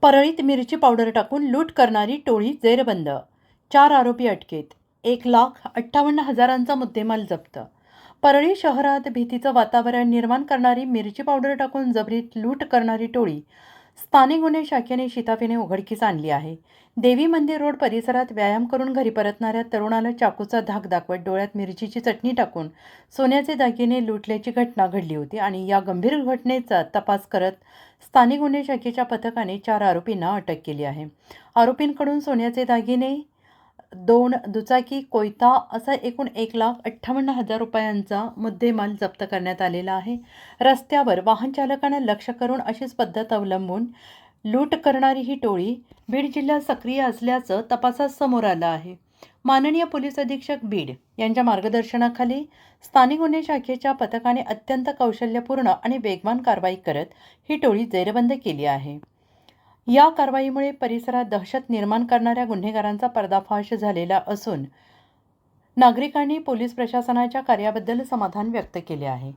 परळीत मिरची पावडर टाकून लूट करणारी टोळी जेरबंद. 4 आरोपी अटकेत. 1,58,000चा मुद्देमाल जप्त. परळी शहरात भीतीचं वातावरण निर्माण करणारी मिरची पावडर टाकून जबरीत लूट करणारी टोळी स्थानिक गुन्हे शाखेने शिताफीने उघडकीस आणली आहे. देवी मंदिर रोड परिसरात व्यायाम करून घरी परतणाऱ्या तरुणाला चाकूचा धाक दाखवत डोळ्यात मिरचीची चटणी टाकून सोन्याचे दागिने लुटल्याची घटना घडली होती आणि या गंभीर घटनेचा तपास करत स्थानिक गुन्हे शाखेच्या पथकाने 4 आरोपींना अटक केली आहे. आरोपींकडून सोन्याचे दागिने, 2 दुचाकी, कोयता असा एकूण 1,58,000 रुपयांचा मुद्देमाल जप्त करण्यात आलेला आहे. रस्त्यावर वाहन चालकांना लक्ष्य करून अशीच पद्धत अवलंबून लूट करणारी ही टोळी बीड जिल्ह्यात सक्रिय असल्याचं तपासात समोर आलं आहे. माननीय पोलीस अधीक्षक बीड यांच्या मार्गदर्शनाखाली स्थानिक गुन्हे शाखेच्या पथकाने अत्यंत कौशल्यपूर्ण आणि वेगवान कारवाई करत ही टोळी जेरबंद केली आहे. या कारवाईमुळे परिसरात दहशत निर्माण करणाऱ्या गुन्हेगारांचा पर्दाफाश झालेला असून नागरिकांनी पोलीस प्रशासनाच्या कार्याबद्दल समाधान व्यक्त केले आहे.